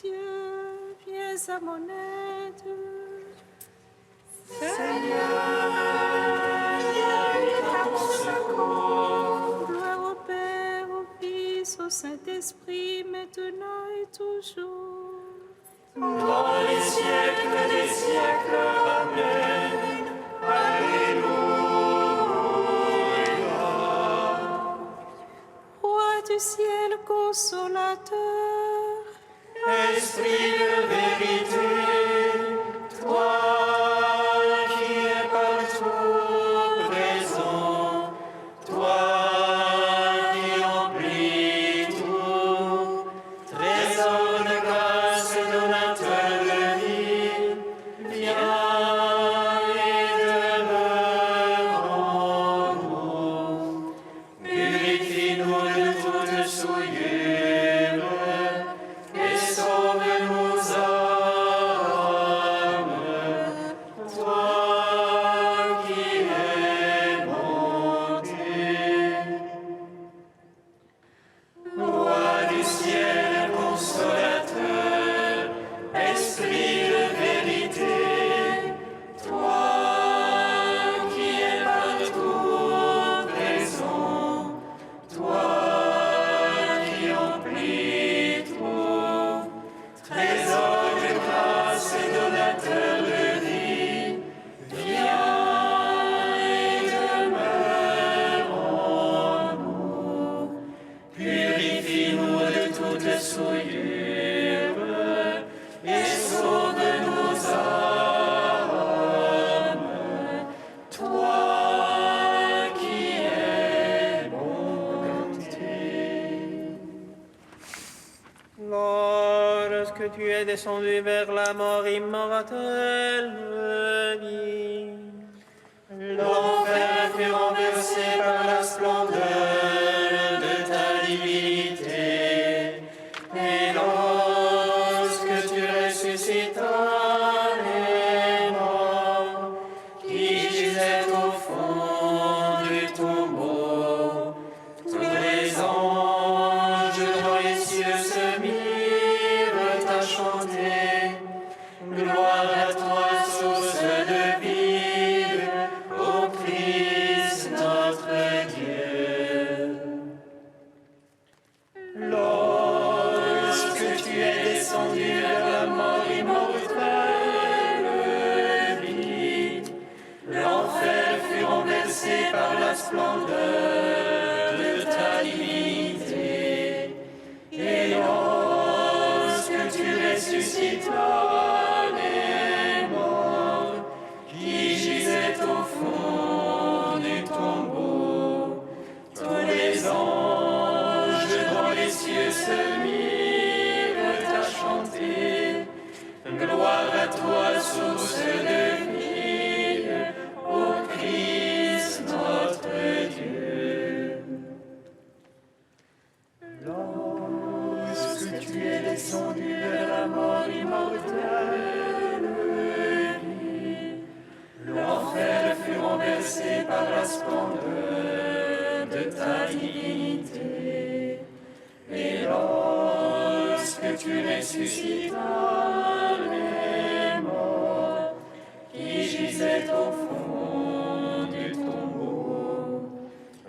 cieux, viens à mon aide. Seigneur, viens à mon secours. Gloire au Père, au Fils, au Saint-Esprit, maintenant et toujours. Dans les siècles des siècles, Amen. Alléluia. Roi du ciel consolateur, Esprit de vérité, toi qui es partout présent, toi qui emplis tout, trésor de grâce et donateur de vie, viens et demeure en nous. Purifie-nous de toute souillure et sauve nos âmes, toi qui es bonté. Roi du ciel consolateur, esprit de vérité, toi qui es partout présent, toi qui emplis tout, trésor de grâce et donateur de vie, viens et demeure en nous. Purifie-nous de toute souillure et sauve nos âmes, toi qui es bonté. Lorsque tu es descendu vers la mort immortelle, vie, L'enfer fut renversé par la splendeur de ta divinité. Et lorsque tu ressuscitas les morts qui gisaient au fond du tombeau, tous les anges dans les cieux se mirent à chanter. Gloire à toi, source de vie, ô Christ notre Dieu. Lorsque tu es descendu vers la mort immortelle, vie, l'enfer fut renversé par la splendeur de ta divinité. Et lorsque tu ressuscitas les morts qui gisaient au fond du tombeau, tous les anges dans les cieux se mirent à chanter. Gloire à toi, source de vie, ô Christ notre Dieu. Lorsque tu es descendu vers la mort immortelle, vie, l'enfer fut renversé par la splendeur de ta divinité. Et lorsque tu ressuscitas les morts qui gisaient au fond du tombeau,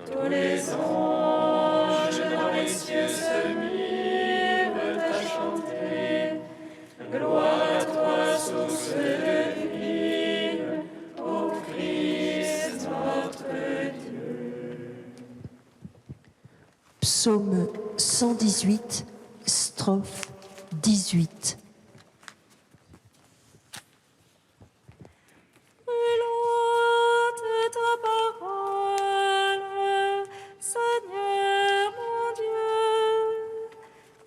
tous les anges dans les cieux se mirent à chanter. Gloire à toi, source de vie, ô Christ notre Dieu. Psaume 118, strophe 18. Brûlante ta parole, Seigneur mon Dieu,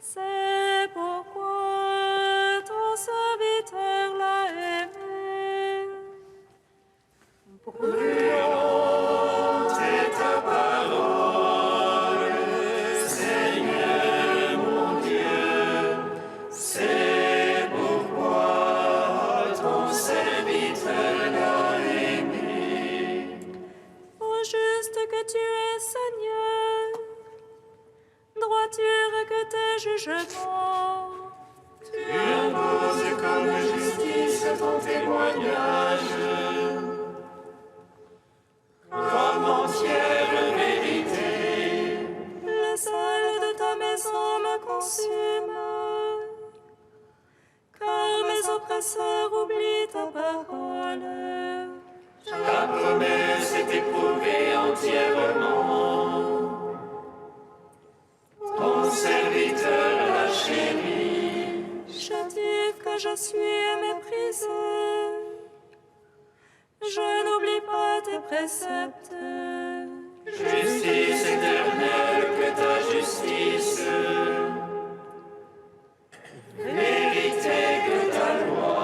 c'est pourquoi ton serviteur l'a aimé. Brûlante est ta parole, Seigneur mon Dieu, c'est pourquoi ton serviteur l'a aimé. Ô juste que tu es, Seigneur, droiture que tes jugements. Tu tes préceptes. Justice éternelle, que ta justice. Vérité, que ta loi.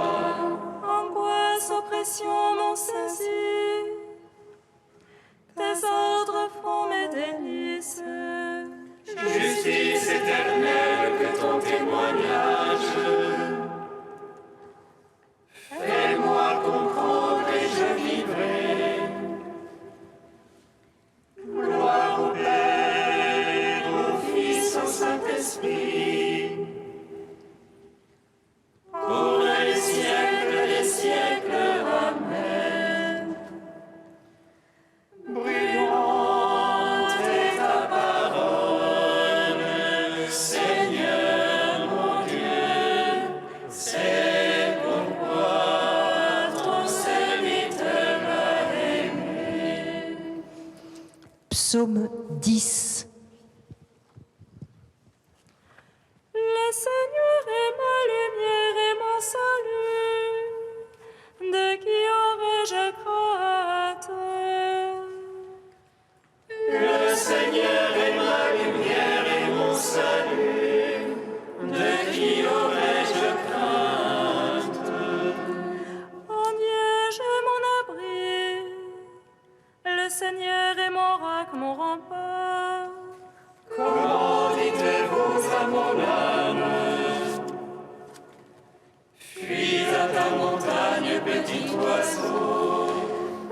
Angoisse, oppression m'ont saisi. Tes ordres font mes délices. Justice éternelle, que ton témoignage. Fais-moi comprendre et je vivrai. Gloire au Père, au Fils, au Saint-Esprit. Pour les siècles des siècles. Amen. Brûlante est ta parole, Seigneur mon Dieu. C'est pourquoi ton serviteur a aimé. Psaume 10. Le Seigneur est ma lumière et mon salut. De qui aurais-je crainte? Le Seigneur est ma lumière et mon salut. De qui aurais-je crainte? En Dieu j'ai mon abri. Le Seigneur est mon roc, mon rempart. Comment dites-vous à mon âme? Fuis à ta montagne, petit oiseau.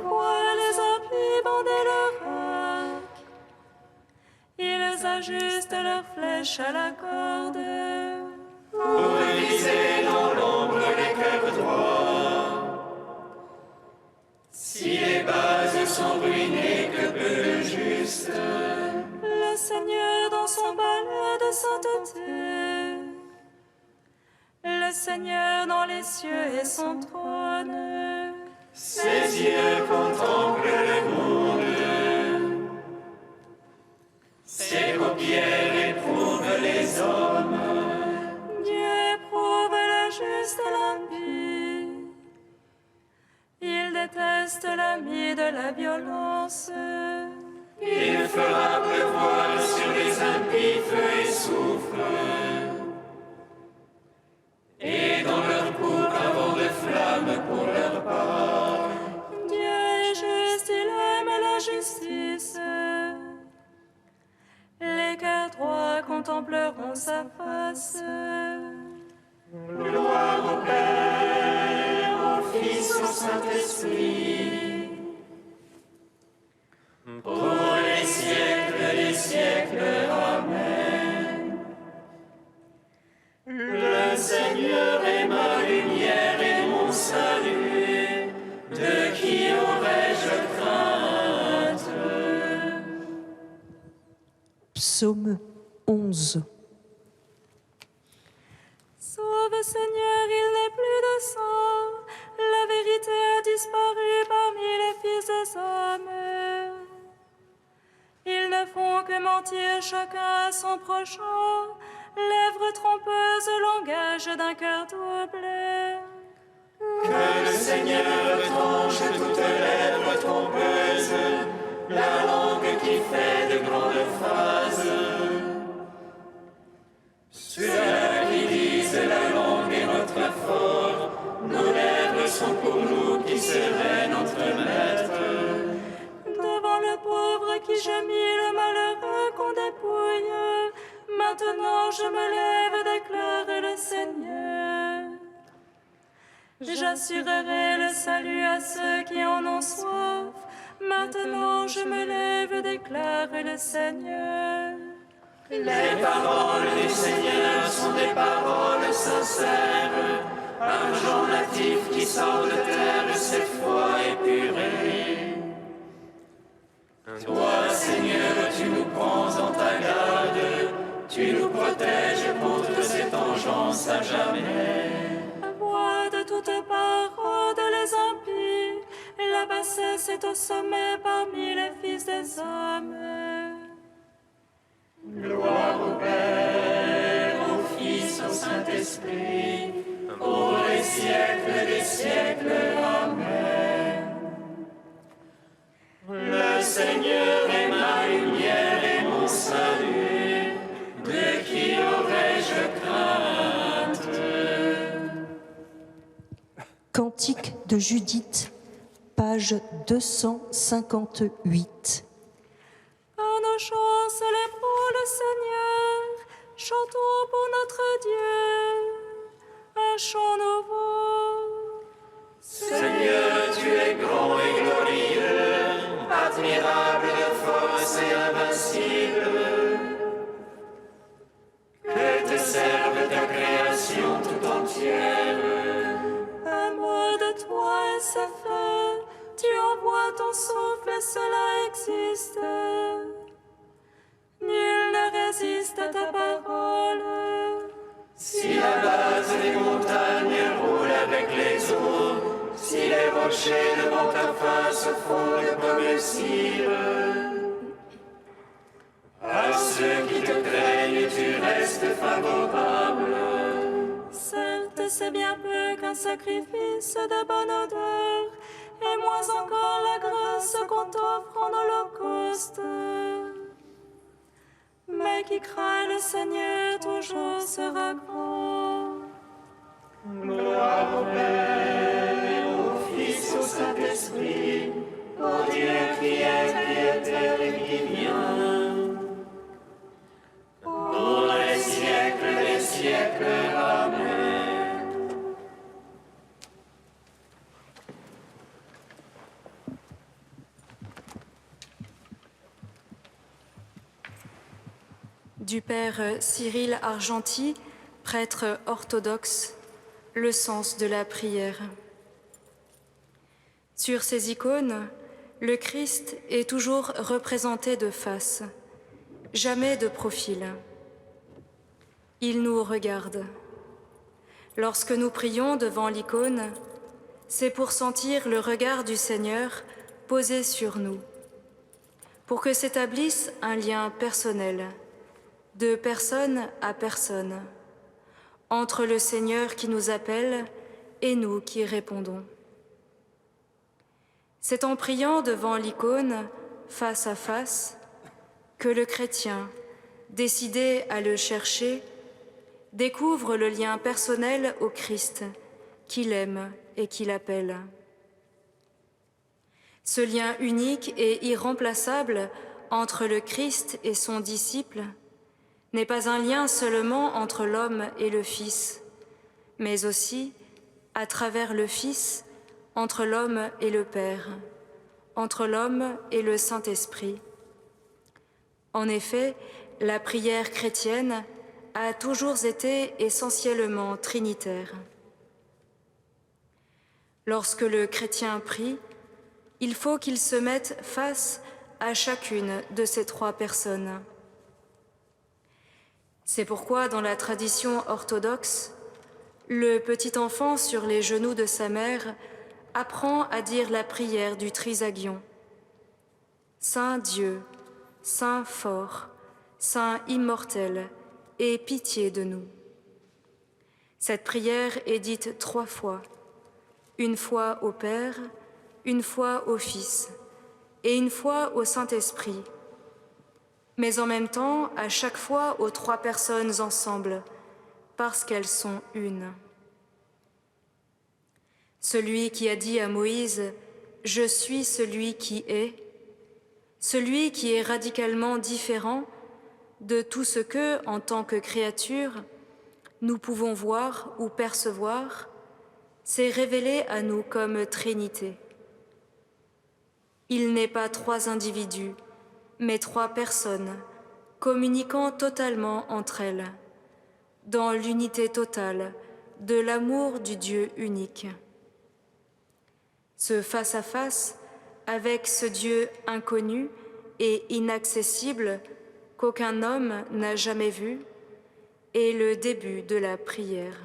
Vois les impies bander leur arc. Ils ajustent leurs flèches à la corde. Pour viser dans l'ombre les cœurs droits. Si les bases sont ruinées, que peut le juste? Le Seigneur dans son palais de sainteté. Le Seigneur dans les cieux et son trône. Ses yeux contemplent le monde. Ses paupières éprouvent les hommes. Dieu éprouve le juste et l'impie. Il déteste l'ami de la violence. Il fera pleuvoir sur les impies feu et soufre. Et dans leur coupe un vent de flamme pour leur part. Dieu est juste, il aime la justice. Les cœurs droits contempleront sa face. Gloire au Père, au Fils, au Saint-Esprit. Pour les siècles des siècles. Amen. Le Seigneur est ma lumière et mon salut. De qui aurais-je crainte? Psaume 11. Sauve Seigneur, il n'est plus de sang. La vérité a disparu parmi les fils des hommes. Ils ne font que mentir chacun à son prochain. Lèvres trompeuses, langage d'un cœur double. Que le Seigneur tranche toutes lèvres trompeuses, la langue qui fait de grandes phrases. Ceux qui disent la langue est notre fort, nos lèvres sont pour nous qui seraient notre maître. Devant le pauvre qui gémit, le malheureux qu'on dépouille, maintenant je me lève, déclare le Seigneur. J'assurerai le salut à ceux qui en ont soif. Maintenant je me lève, déclare le Seigneur. Les paroles du Seigneur sont des paroles sincères, argent natif qui sort de terre, cette foi épurée. Toi, Seigneur, tu nous prends en ta garde, tu nous protèges contre cette vengeance à jamais. Voix de toutes parts de les impies, la bassesse est au sommet parmi les fils des hommes. Gloire au Père, au Fils, au Saint-Esprit, pour les siècles des siècles. Amen. de Judith, page 258. À nos chants, célébrons le Seigneur, chantons pour notre Dieu un chant nouveau. Seigneur, tu es grand et glorieux, admirable de force et invincible. Que te serve ta création tout entière. Un mot de toi et c'est fait, tu envoies ton souffle et cela existe. Nul ne résiste à ta parole. Si la base des montagnes roule avec les eaux, si les rochers devant ta face fondent comme le cire, à ceux qui te craignent, tu restes favorable. Certes, c'est bien peu qu'un sacrifice de bonne odeur, et moins encore la grâce qu'on t'offre en holocauste. Mais qui craint le Seigneur toujours sera grand. Gloire au Père et au Fils, au Saint-Esprit, au Dieu qui était et qui vient, pour les siècles des siècles. Amen. Du Père Cyril Argenty, prêtre orthodoxe, le sens de la prière. Sur ces icônes, le Christ est toujours représenté de face, jamais de profil. Il nous regarde. Lorsque nous prions devant l'icône, c'est pour sentir le regard du Seigneur posé sur nous, pour que s'établisse un lien personnel, de personne à personne, entre le Seigneur qui nous appelle et nous qui répondons. C'est en priant devant l'icône, face à face, que le chrétien, décidé à le chercher, découvre le lien personnel au Christ, qu'il aime et qu'il appelle. Ce lien unique et irremplaçable entre le Christ et son disciple n'est pas un lien seulement entre l'homme et le Fils, mais aussi, à travers le Fils, entre l'homme et le Père, entre l'homme et le Saint-Esprit. En effet, la prière chrétienne a toujours été essentiellement trinitaire. Lorsque le chrétien prie, il faut qu'il se mette face à chacune de ces trois personnes. C'est pourquoi, dans la tradition orthodoxe, le petit enfant sur les genoux de sa mère apprend à dire la prière du Trisagion. Saint Dieu, Saint fort, Saint immortel, aie pitié de nous. Cette prière est dite 3 fois, une fois au Père, une fois au Fils et une fois au Saint-Esprit, mais en même temps à chaque fois aux 3 personnes ensemble, parce qu'elles sont une. Celui qui a dit à Moïse « Je suis celui qui est », celui qui est radicalement différent de tout ce que, en tant que créature, nous pouvons voir ou percevoir, s'est révélé à nous comme Trinité. Il n'est pas 3 individus, mais 3 personnes, communiquant totalement entre elles, dans l'unité totale de l'amour du Dieu unique. Ce face-à-face avec ce Dieu inconnu et inaccessible qu'aucun homme n'a jamais vu est le début de la prière.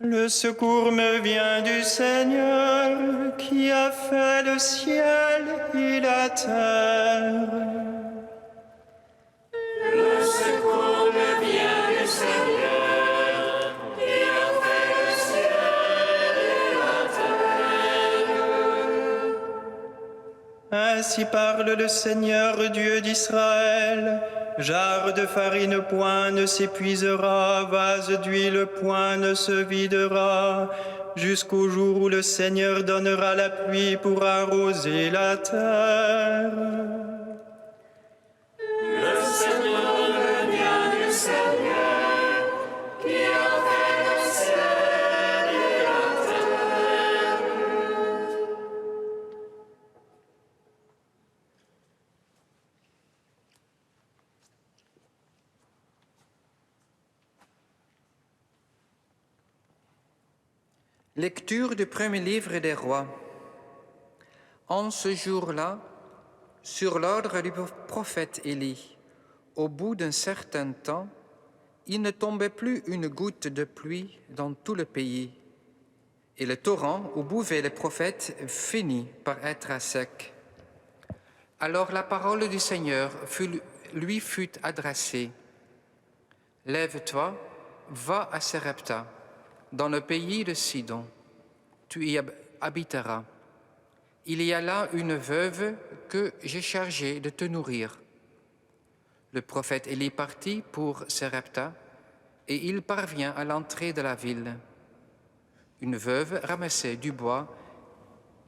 Le secours me vient du Seigneur qui a fait le ciel et la terre. Le secours me vient du Seigneur qui a fait le ciel et la terre. Ainsi parle le Seigneur Dieu d'Israël. Jarre de farine point ne s'épuisera, vase d'huile point ne se videra, jusqu'au jour où le Seigneur donnera la pluie pour arroser la terre. Le Seigneur me vient du Seigneur qui a fait le ciel et la terre. Lecture du premier livre des rois. En ce jour-là, sur l'ordre du prophète Élie, au bout d'un certain temps, il ne tombait plus une goutte de pluie dans tout le pays, et le torrent où buvaient les prophètes finit par être à sec. Alors la parole du Seigneur lui fut adressée. « Lève-toi, va à Sarepta, dans le pays de Sidon, tu y habiteras. Il y a là une veuve que j'ai chargée de te nourrir. » Le prophète Élie partit pour Sarepta, et il parvient à l'entrée de la ville. Une veuve ramassait du bois.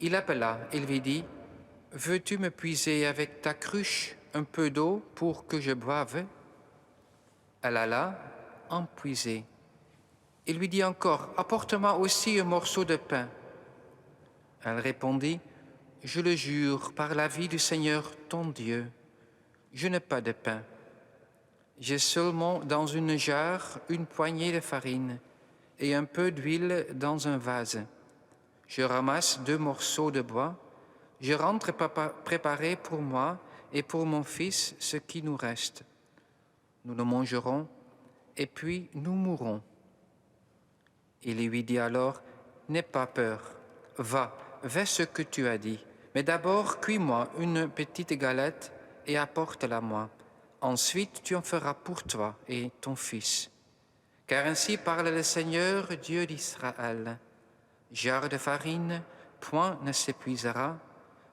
Il appela et lui dit, « Veux-tu me puiser avec ta cruche un peu d'eau pour que je boive ?» Elle alla en puiser. Il lui dit encore, « Apporte-moi aussi un morceau de pain. » Elle répondit, « Je le jure par la vie du Seigneur ton Dieu, je n'ai pas de pain. J'ai seulement dans une jarre une poignée de farine et un peu d'huile dans un vase. Je ramasse 2 morceaux de bois, je rentre préparer pour moi et pour mon fils ce qui nous reste. Nous le mangerons et puis nous mourrons. » Il lui dit alors, « N'aie pas peur, va, fais ce que tu as dit, mais d'abord cuis-moi une petite galette et apporte-la-moi. Ensuite tu en feras pour toi et ton fils. Car ainsi parle le Seigneur, Dieu d'Israël. Jarre de farine, point ne s'épuisera,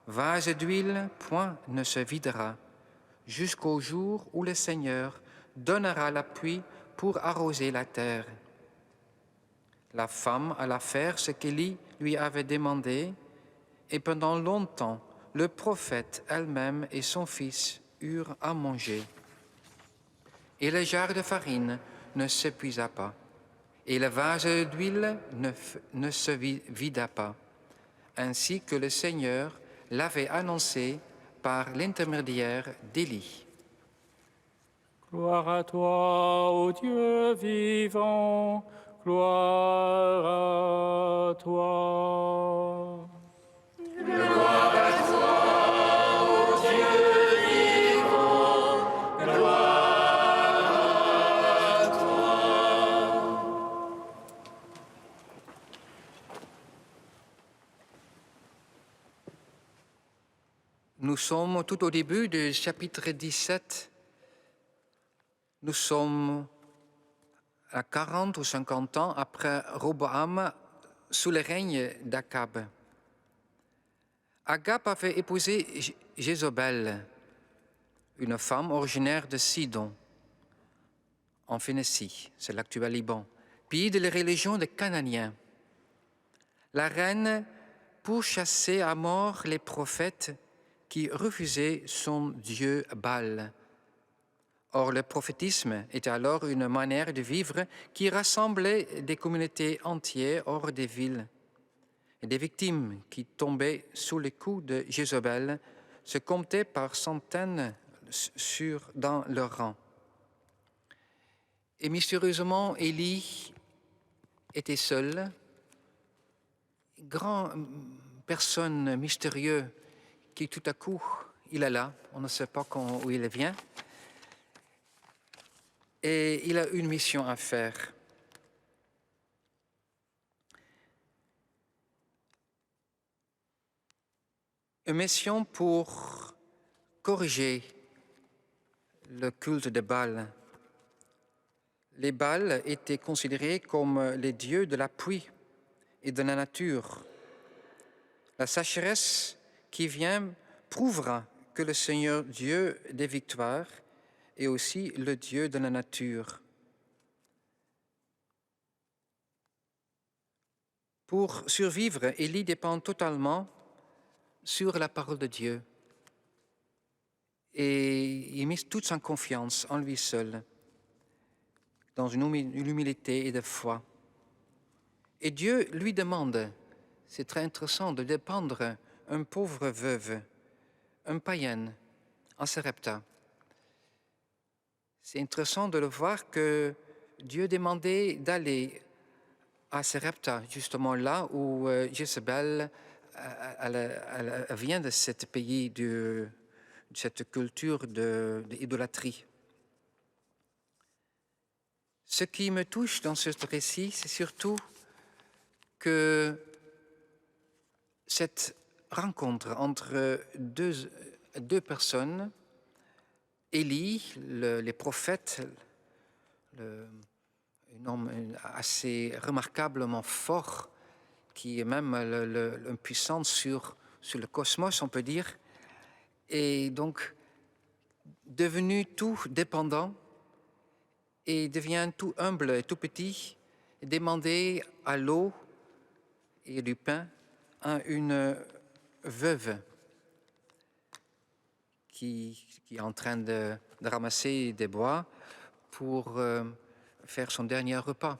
vase d'huile, point ne se videra, jusqu'au jour où le Seigneur donnera la pluie pour arroser la terre. » La femme alla faire ce qu'Élie lui avait demandé, et pendant longtemps, le prophète elle-même et son fils eurent à manger. Et le jarre de farine ne s'épuisa pas, et le vase d'huile ne se vida pas, ainsi que le Seigneur l'avait annoncé par l'intermédiaire d'Élie. Gloire à toi, ô Dieu vivant, gloire à toi. Gloire à toi, ô Dieu vivant, gloire à toi. Nous sommes tout au début du chapitre 17. Nous sommes à 40 ou 50 ans après Roboam, sous le règne d'Akab. Akab avait épousé Jézabel, une femme originaire de Sidon, en Phénicie, c'est l'actuel Liban, pays de la religion des Cananéens. La reine pourchassait à mort les prophètes qui refusaient son dieu Baal. Or, le prophétisme était alors une manière de vivre qui rassemblait des communautés entières hors des villes. Et des victimes qui tombaient sous les coups de Jézabel se comptaient par centaines dans leur rang. Et mystérieusement, Élie était seul. Grande personne mystérieuse qui tout à coup, il est là, on ne sait pas où il vient. Et il a une mission à faire. une mission pour corriger le culte de Baal. Les Baals étaient considérés comme les dieux de la pluie et de la nature. La sécheresse qui vient prouvera que le Seigneur Dieu des victoires est aussi le Dieu de la nature. Pour survivre, Élie dépend totalement sur la parole de Dieu et il met toute sa confiance en lui seul, dans une humilité et de foi. Et Dieu lui demande, c'est très intéressant, de dépendre un pauvre veuve, un païen, à Sarepta. C'est intéressant de le voir que Dieu demandait d'aller à Sarepta, justement là où Jézabel elle vient de ce pays, de cette culture d'idolâtrie. Ce qui me touche dans ce récit, c'est surtout que cette rencontre entre deux personnes, Élie, les prophètes, un homme assez remarquablement fort, qui est même une puissance sur le cosmos, on peut dire, et donc devenu tout dépendant et devient tout humble et tout petit, et demander à l'eau et du pain à une veuve qui est en train de ramasser des bois pour faire son dernier repas.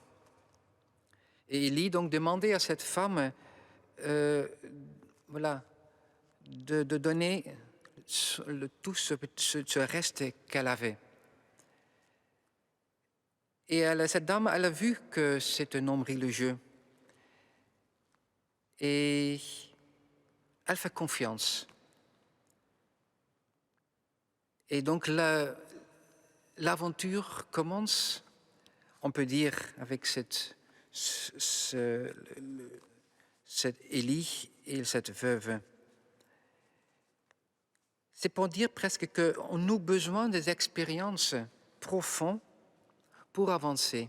Et Élie donc demandait à cette femme de donner tout ce reste qu'elle avait. Et cette dame, elle a vu que c'est un homme religieux. Et elle fait confiance. Et donc l'aventure commence, on peut dire, avec cette Élie et cette veuve. C'est pour dire presque qu'on a besoin des expériences profondes pour avancer.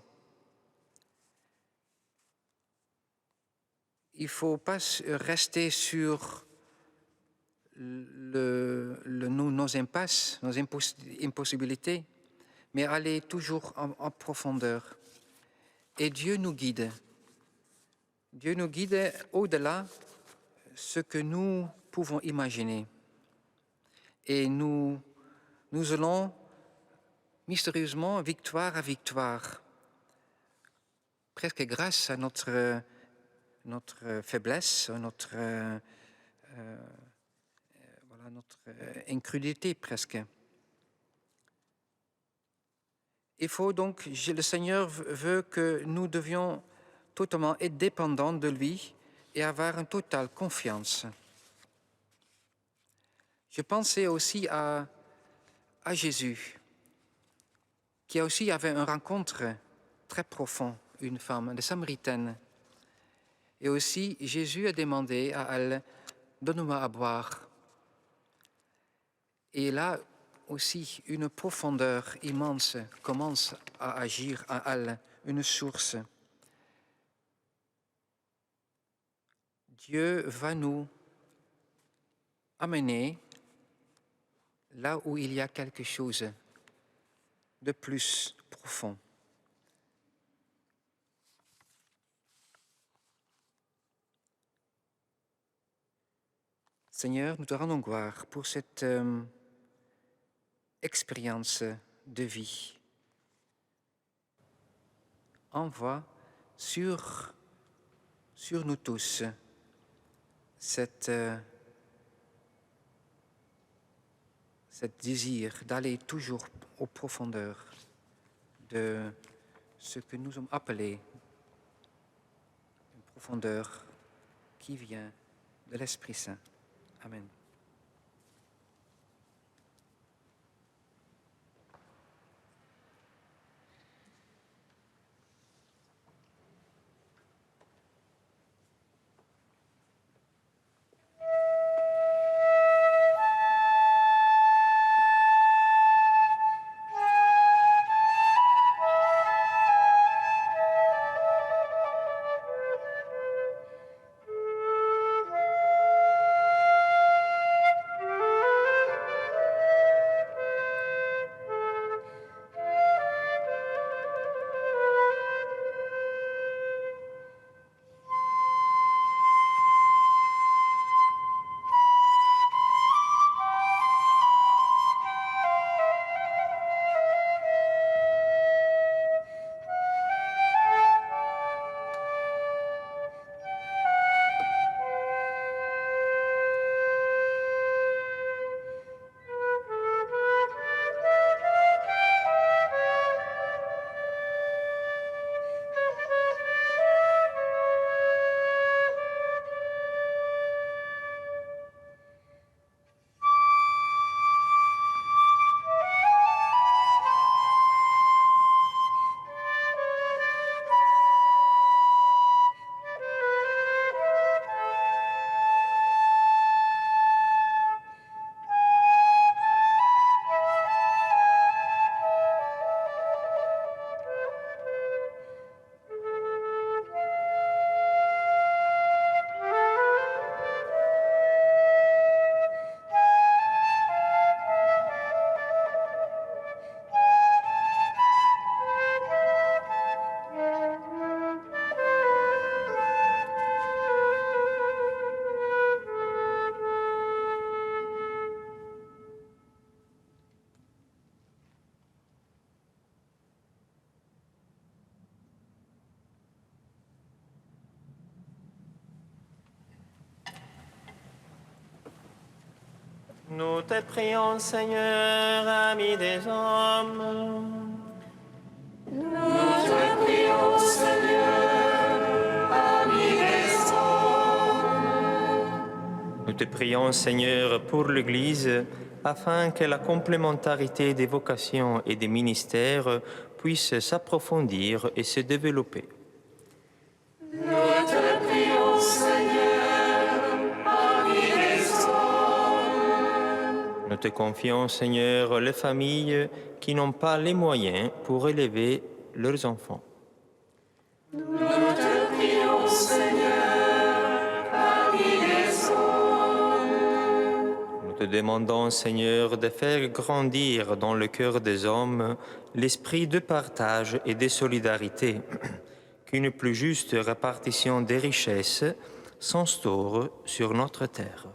Il ne faut pas rester sur nos impasses, nos impossibilités, mais aller toujours en profondeur. Et Dieu nous guide. Dieu nous guide au-delà de ce que nous pouvons imaginer. Et nous allons mystérieusement victoire à victoire, presque grâce à notre faiblesse, notre incrédulité presque. Il faut donc, le Seigneur veut que nous devions totalement être dépendants de lui et avoir une totale confiance. Je pensais aussi à Jésus, qui aussi avait une rencontre très profonde, une femme, une Samaritaine. Et aussi, Jésus a demandé à elle, donne-moi à boire. Et là aussi, une profondeur immense commence à agir à elle, une source. Dieu va nous amener là où il y a quelque chose de plus profond. Seigneur, nous te rendons gloire pour cette expérience de vie. Envoie sur nous tous cette désir d'aller toujours aux profondeurs de ce que nous sommes appelés, une profondeur qui vient de l'Esprit Saint. Amen. Nous te prions, Seigneur, ami des hommes. Nous te prions, Seigneur, ami des hommes. Nous te prions, Seigneur, pour l'Église, afin que la complémentarité des vocations et des ministères puisse s'approfondir et se développer. Nous te prions, Seigneur, ami des hommes. Nous te confions, Seigneur, les familles qui n'ont pas les moyens pour élever leurs enfants. Nous te prions, Seigneur, ami des hommes. Nous te demandons, Seigneur, de faire grandir dans le cœur des hommes l'esprit de partage et de solidarité, qu'une plus juste répartition des richesses s'instaure sur notre terre.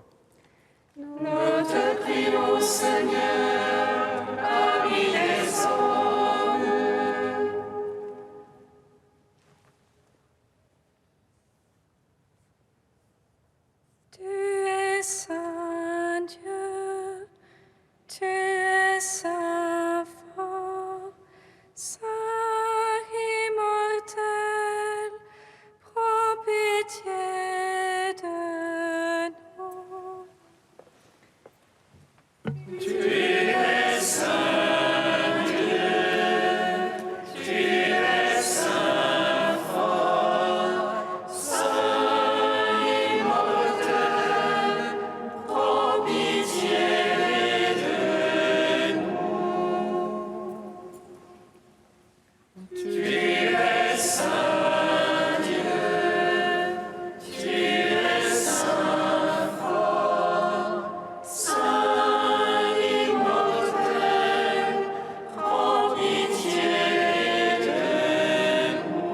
Nous te prions, Seigneur, ami des hommes. Tu es saint Dieu, tu es saint fort, saint immortel, prends pitié de nous. Tu es saint Dieu, tu es saint fort, saint immortel, prends pitié de nous. Tu es saint Dieu, tu es saint fort, saint immortel, prends pitié de nous.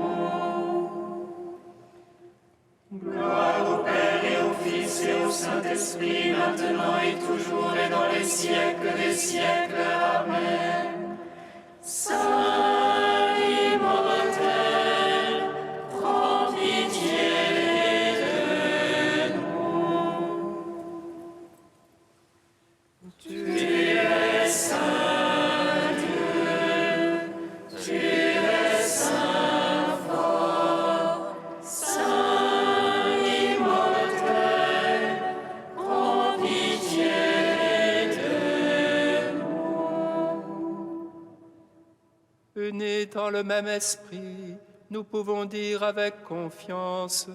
Gloire au Père et au Fils et au Saint-Esprit, maintenant et toujours et dans les siècles des siècles. Amen. Saint immortel, prends pitié de nous. Tu es saint Dieu, tu es saint fort, saint immortel, prends pitié de nous. Unis dans le même esprit, nous pouvons dire avec confiance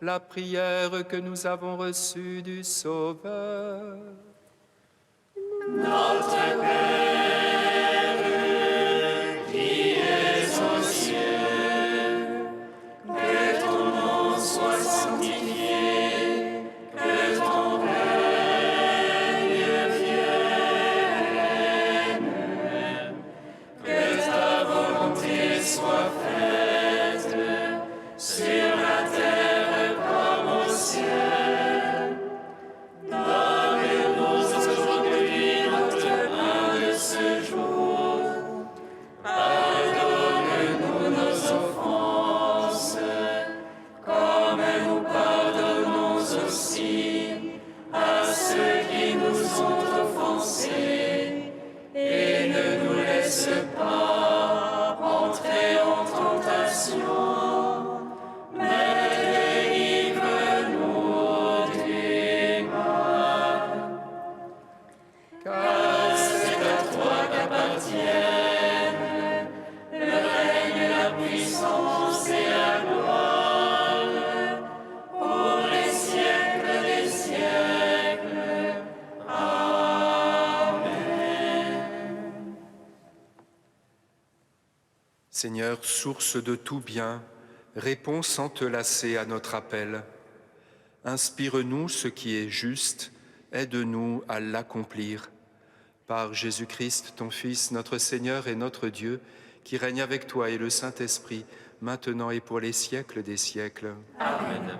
la prière que nous avons reçue du Sauveur. Notre Père, qui es aux cieux, que ton nom soit sanctifié, que ton règne vienne, que ta volonté soit faite sur la terre comme au ciel. Donne-nous aujourd'hui notre pain de ce jour. Pardonne-nous nos offenses, comme nous pardonnons aussi à ceux qui nous ont offensés. Et ne nous laisse pas entrer en tentation, mais délivre-nous du mal. Car c'est à toi qu'appartiennent le règne, la puissance et la gloire pour les siècles des siècles. Amen. Seigneur, source de tout bien, réponds sans te lasser à notre appel. Inspire-nous ce qui est juste, aide-nous à l'accomplir. Par Jésus-Christ, ton Fils, notre Seigneur et notre Dieu, qui règne avec toi et le Saint-Esprit, maintenant et pour les siècles des siècles. Amen.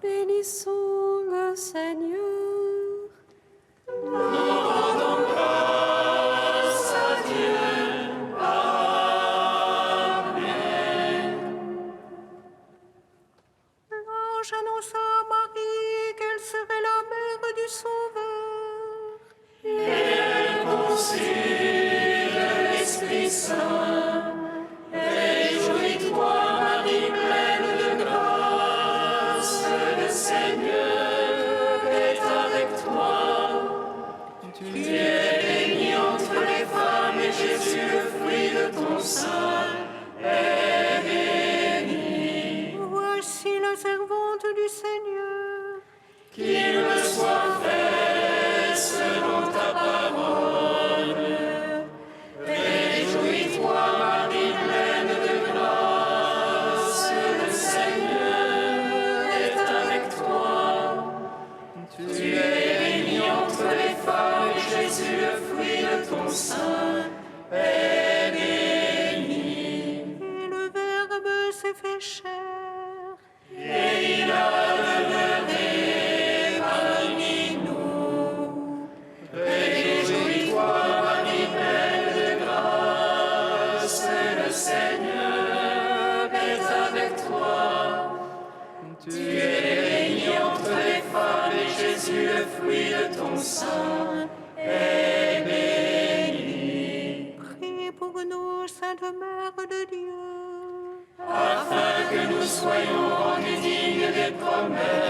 Bénissons le Seigneur. Grâce à Dieu. Amen. L'ange annonça à Marie qu'elle serait la mère du Sauveur. fruit de ton sein est béni. Et le Verbe s'est fait chair. Et il a demeuré parmi nous. Réjouis-toi, ami pleine de grâce, le Seigneur est avec toi. Tu es bénie entre les femmes et Jésus, le fruit de ton sein, est béni. Prie pour nous, Sainte Mère de Dieu, Afin que nous soyons rendus dignes des promesses